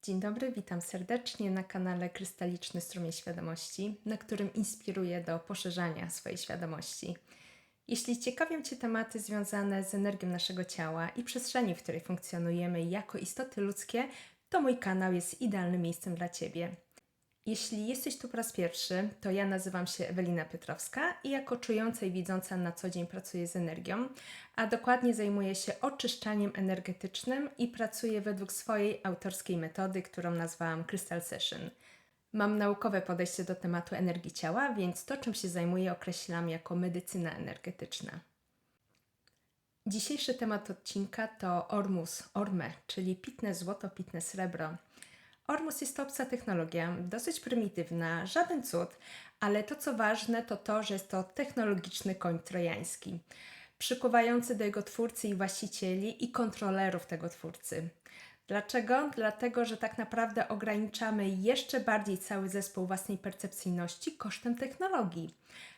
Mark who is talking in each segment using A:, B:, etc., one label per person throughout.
A: Dzień dobry, witam serdecznie na kanale Krystaliczny Strumień Świadomości, na którym inspiruję do poszerzania swojej świadomości. Jeśli ciekawią Cię tematy związane z energią naszego ciała i przestrzeni, w której funkcjonujemy jako istoty ludzkie, to mój kanał jest idealnym miejscem dla Ciebie. Jeśli jesteś tu po raz pierwszy, to ja nazywam się Ewelina Piotrowska i jako czująca i widząca na co dzień pracuję z energią, a dokładnie zajmuję się oczyszczaniem energetycznym i pracuję według swojej autorskiej metody, którą nazwałam Crystal Session. Mam naukowe podejście do tematu energii ciała, więc to, czym się zajmuję, określam jako medycyna energetyczna. Dzisiejszy temat odcinka to Ormus, Orme, czyli pitne złoto, pitne srebro. Ormus jest to obca technologia, dosyć prymitywna, żaden cud, ale to co ważne to to, że jest to technologiczny koń trojański, przykuwający do jego twórcy i właścicieli i kontrolerów tego twórcy. Dlaczego? Dlatego, że tak naprawdę ograniczamy jeszcze bardziej cały zespół własnej percepcyjności kosztem technologii,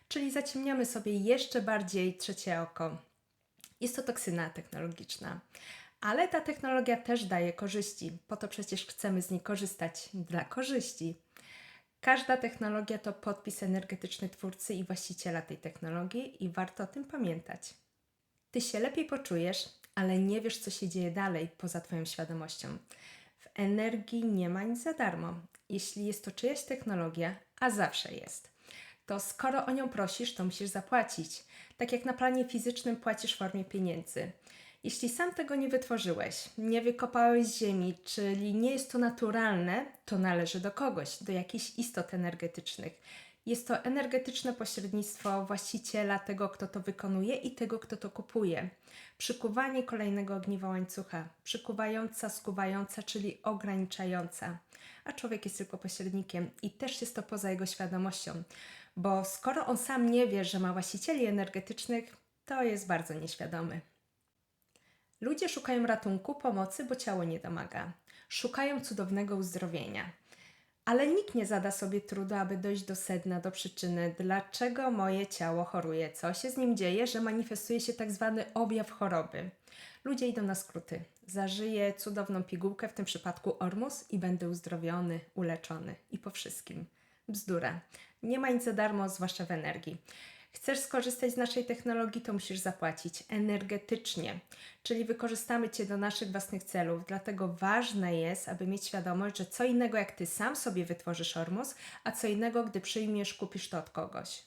A: czyli zaciemniamy sobie jeszcze bardziej trzecie oko. Jest to toksyna technologiczna. Ale ta technologia też daje korzyści, po to przecież chcemy z niej korzystać dla korzyści. Każda technologia to podpis energetyczny twórcy i właściciela tej technologii i warto o tym pamiętać. Ty się lepiej poczujesz, ale nie wiesz, co się dzieje dalej poza Twoją świadomością. W energii nie ma nic za darmo. Jeśli jest to czyjaś technologia, a zawsze jest, to skoro o nią prosisz, to musisz zapłacić. Tak jak na planie fizycznym płacisz w formie pieniędzy. Jeśli sam tego nie wytworzyłeś, nie wykopałeś z ziemi, czyli nie jest to naturalne, to należy do kogoś, do jakichś istot energetycznych. Jest to energetyczne pośrednictwo właściciela, tego, kto to wykonuje i tego, kto to kupuje. Przykuwanie kolejnego ogniwa łańcucha, przykuwająca, skuwająca, czyli ograniczająca. A człowiek jest tylko pośrednikiem i też jest to poza jego świadomością, bo skoro on sam nie wie, że ma właścicieli energetycznych, to jest bardzo nieświadomy. Ludzie szukają ratunku, pomocy, bo ciało nie domaga. Szukają cudownego uzdrowienia. Ale nikt nie zada sobie trudu, aby dojść do sedna, do przyczyny, dlaczego moje ciało choruje, co się z nim dzieje, że manifestuje się tak zwany objaw choroby. Ludzie idą na skróty. Zażyję cudowną pigułkę, w tym przypadku Ormus, i będę uzdrowiony, uleczony i po wszystkim. Bzdura. Nie ma nic za darmo, zwłaszcza w energii. Chcesz skorzystać z naszej technologii, to musisz zapłacić energetycznie, czyli wykorzystamy Cię do naszych własnych celów. Dlatego ważne jest, aby mieć świadomość, że co innego jak Ty sam sobie wytworzysz Ormus, a co innego, gdy przyjmiesz, kupisz to od kogoś.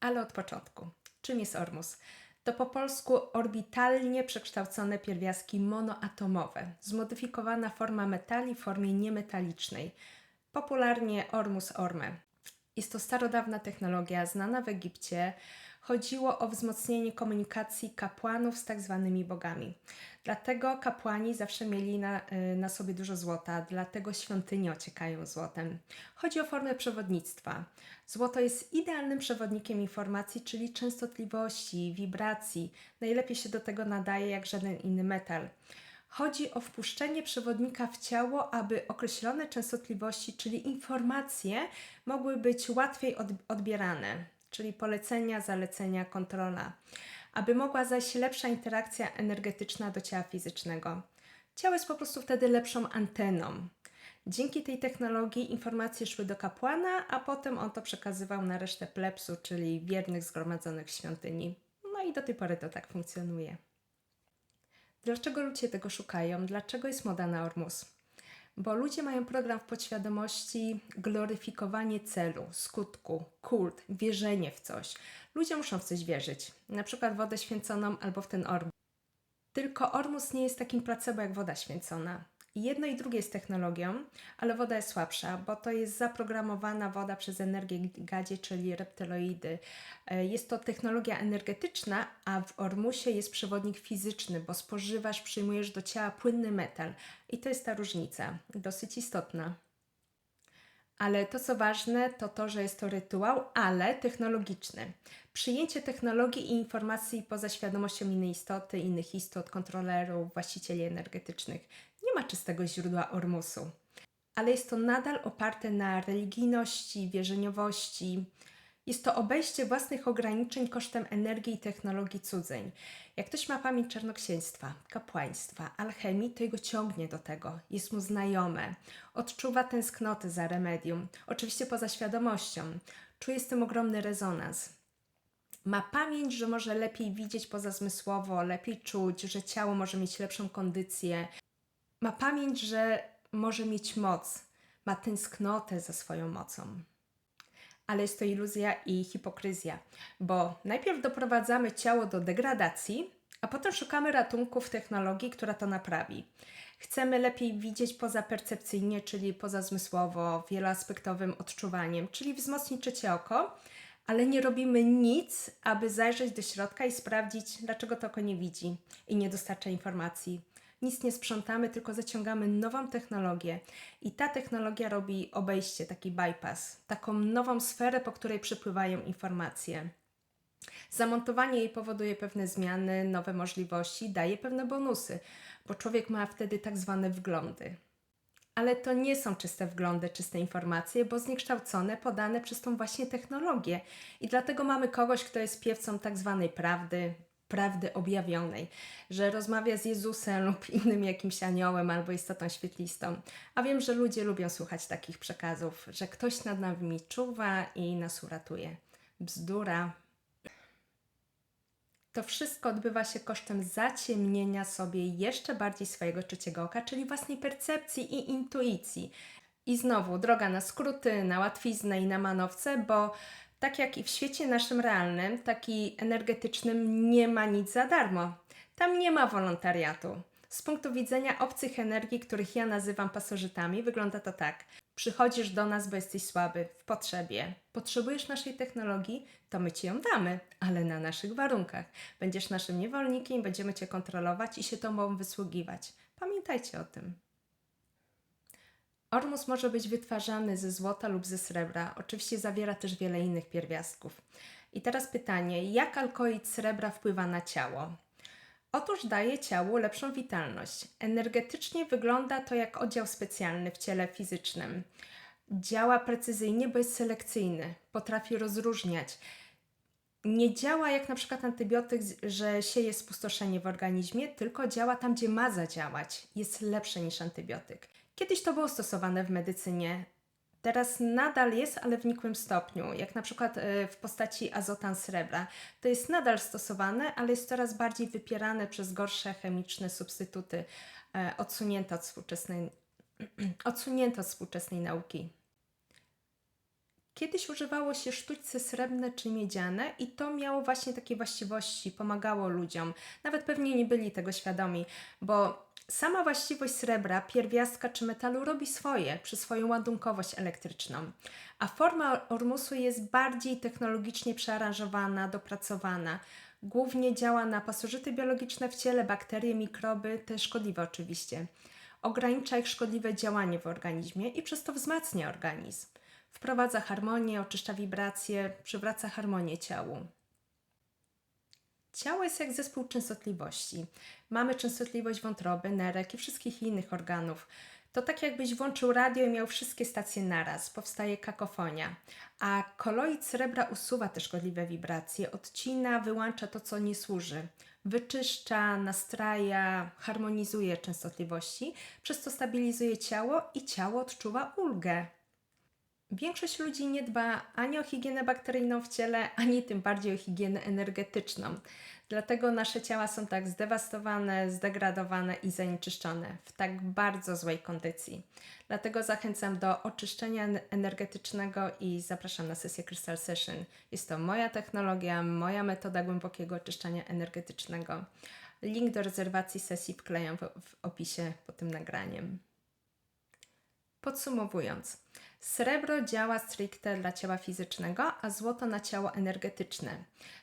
A: Ale od początku. Czym jest Ormus? To po polsku orbitalnie przekształcone pierwiastki monoatomowe, zmodyfikowana forma metali w formie niemetalicznej. Popularnie Ormus Orme. Jest to starodawna technologia znana w Egipcie. Chodziło o wzmocnienie komunikacji kapłanów z tak zwanymi bogami. Dlatego kapłani zawsze mieli na sobie dużo złota, dlatego świątynie ociekają złotem. Chodzi o formę przewodnictwa. Złoto jest idealnym przewodnikiem informacji, czyli częstotliwości, wibracji. Najlepiej się do tego nadaje jak żaden inny metal. Chodzi o wpuszczenie przewodnika w ciało, aby określone częstotliwości, czyli informacje, mogły być łatwiej odbierane, czyli polecenia, zalecenia, kontrola, aby mogła zaś lepsza interakcja energetyczna do ciała fizycznego. Ciało jest po prostu wtedy lepszą anteną. Dzięki tej technologii informacje szły do kapłana, a potem on to przekazywał na resztę plebsu, czyli wiernych zgromadzonych w świątyni. No i do tej pory to tak funkcjonuje. Dlaczego ludzie tego szukają? Dlaczego jest moda na Ormus? Bo ludzie mają program w podświadomości gloryfikowanie celu, skutku, kult, wierzenie w coś. Ludzie muszą w coś wierzyć, na przykład w wodę święconą albo w ten Ormus. Tylko Ormus nie jest takim placebo jak woda święcona. Jedno i drugie jest technologią, ale woda jest słabsza, bo to jest zaprogramowana woda przez energię gadzie, czyli reptyloidy. Jest to technologia energetyczna, a w Ormusie jest przewodnik fizyczny, bo spożywasz, przyjmujesz do ciała płynny metal. I to jest ta różnica, dosyć istotna. Ale to, co ważne, to to, że jest to rytuał, ale technologiczny. Przyjęcie technologii i informacji poza świadomością innej istoty, innych istot, kontrolerów, właścicieli energetycznych. Nie ma czystego źródła Ormusu. Ale jest to nadal oparte na religijności, wierzeniowości. Jest to obejście własnych ograniczeń kosztem energii i technologii cudzej. Jak ktoś ma pamięć czarnoksięstwa, kapłaństwa, alchemii, to jego ciągnie do tego, jest mu znajome, odczuwa tęsknotę za remedium, oczywiście poza świadomością, czuje z tym ogromny rezonans. Ma pamięć, że może lepiej widzieć pozazmysłowo, lepiej czuć, że ciało może mieć lepszą kondycję. Ma pamięć, że może mieć moc, ma tęsknotę za swoją mocą. Ale jest to iluzja i hipokryzja, bo najpierw doprowadzamy ciało do degradacji, a potem szukamy ratunku w technologii, która to naprawi. Chcemy lepiej widzieć pozapercepcyjnie, czyli pozazmysłowo, wieloaspektowym odczuwaniem, czyli wzmocnić trzecie oko, ale nie robimy nic, aby zajrzeć do środka i sprawdzić, dlaczego to oko nie widzi i nie dostarcza informacji. Nic nie sprzątamy, tylko zaciągamy nową technologię i ta technologia robi obejście, taki bypass, taką nową sferę, po której przepływają informacje. Zamontowanie jej powoduje pewne zmiany, nowe możliwości, daje pewne bonusy, bo człowiek ma wtedy tak zwane wglądy. Ale to nie są czyste wglądy, czyste informacje, bo zniekształcone, podane przez tą właśnie technologię. I dlatego mamy kogoś, kto jest piewcą tak zwanej prawdy objawionej, że rozmawia z Jezusem lub innym jakimś aniołem albo istotą świetlistą. A wiem, że ludzie lubią słuchać takich przekazów, że ktoś nad nami czuwa i nas uratuje. Bzdura. To wszystko odbywa się kosztem zaciemnienia sobie jeszcze bardziej swojego trzeciego oka, czyli własnej percepcji i intuicji. I znowu droga na skróty, na łatwiznę i na manowce, bo tak jak i w świecie naszym realnym, tak i energetycznym nie ma nic za darmo. Tam nie ma wolontariatu. Z punktu widzenia obcych energii, których ja nazywam pasożytami, wygląda to tak. Przychodzisz do nas, bo jesteś słaby, w potrzebie. Potrzebujesz naszej technologii, to my Ci ją damy, ale na naszych warunkach. Będziesz naszym niewolnikiem, będziemy Cię kontrolować i się Tobą wysługiwać. Pamiętajcie o tym. Ormus może być wytwarzany ze złota lub ze srebra. Oczywiście zawiera też wiele innych pierwiastków. I teraz pytanie, jak alkoid srebra wpływa na ciało? Otóż daje ciału lepszą witalność. Energetycznie wygląda to jak oddział specjalny w ciele fizycznym. Działa precyzyjnie, bo jest selekcyjny. Potrafi rozróżniać. Nie działa jak na przykład antybiotyk, że sieje spustoszenie w organizmie, tylko działa tam, gdzie ma zadziałać. Jest lepsze niż antybiotyk. Kiedyś to było stosowane w medycynie. Teraz nadal jest, ale w nikłym stopniu, jak na przykład w postaci azotan srebra. To jest nadal stosowane, ale jest coraz bardziej wypierane przez gorsze chemiczne substytuty, odsunięte od współczesnej nauki. Kiedyś używało się sztućce srebrne czy miedziane i to miało właśnie takie właściwości, pomagało ludziom. Nawet pewnie nie byli tego świadomi, bo sama właściwość srebra, pierwiastka czy metalu robi swoje przez swoją ładunkowość elektryczną, a forma ormusu jest bardziej technologicznie przearanżowana, dopracowana. Głównie działa na pasożyty biologiczne w ciele, bakterie, mikroby, te szkodliwe oczywiście. Ogranicza ich szkodliwe działanie w organizmie i przez to wzmacnia organizm. Wprowadza harmonię, oczyszcza wibracje, przywraca harmonię ciału. Ciało jest jak zespół częstotliwości. Mamy częstotliwość wątroby, nerek i wszystkich innych organów. To tak jakbyś włączył radio i miał wszystkie stacje naraz. Powstaje kakofonia. A koloid srebra usuwa te szkodliwe wibracje, odcina, wyłącza to, co nie służy. Wyczyszcza, nastraja, harmonizuje częstotliwości, przez co stabilizuje ciało i ciało odczuwa ulgę. Większość ludzi nie dba ani o higienę bakteryjną w ciele, ani tym bardziej o higienę energetyczną. Dlatego nasze ciała są tak zdewastowane, zdegradowane i zanieczyszczone w tak bardzo złej kondycji. Dlatego zachęcam do oczyszczenia energetycznego i zapraszam na sesję Crystal Session. Jest to moja technologia, moja metoda głębokiego oczyszczania energetycznego. Link do rezerwacji sesji wklejam w opisie pod tym nagraniem. Podsumowując, srebro działa stricte dla ciała fizycznego, a złoto na ciało energetyczne.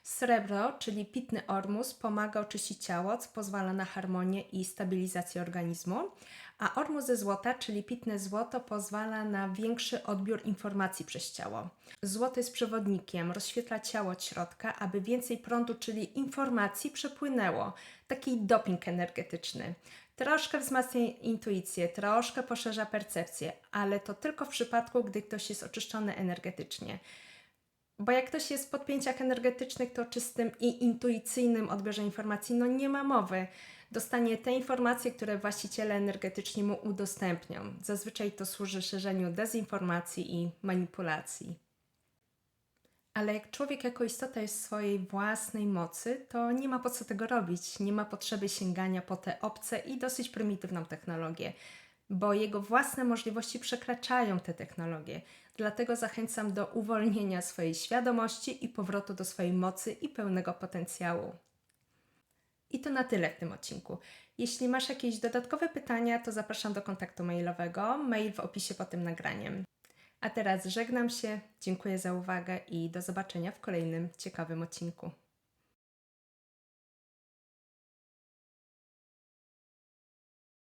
A: Srebro, czyli pitny ormus, pomaga oczyścić ciało, co pozwala na harmonię i stabilizację organizmu, a ormus ze złota, czyli pitne złoto, pozwala na większy odbiór informacji przez ciało. Złoto jest przewodnikiem, rozświetla ciało od środka, aby więcej prądu, czyli informacji przepłynęło. Taki doping energetyczny. Troszkę wzmacnia intuicję, troszkę poszerza percepcję, ale to tylko w przypadku, gdy ktoś jest oczyszczony energetycznie. Bo jak ktoś jest w podpięciach energetycznych, to o czystym i intuicyjnym odbiorze informacji nie ma mowy. Dostanie te informacje, które właściciele energetyczni mu udostępnią. Zazwyczaj to służy szerzeniu dezinformacji i manipulacji. Ale jak człowiek jako istota jest w swojej własnej mocy, to nie ma po co tego robić. Nie ma potrzeby sięgania po te obce i dosyć prymitywną technologię, bo jego własne możliwości przekraczają te technologie. Dlatego zachęcam do uwolnienia swojej świadomości i powrotu do swojej mocy i pełnego potencjału. I to na tyle w tym odcinku. Jeśli masz jakieś dodatkowe pytania, to zapraszam do kontaktu mailowego. Mail w opisie pod tym nagraniem. A teraz żegnam się, dziękuję za uwagę i do zobaczenia w kolejnym ciekawym odcinku.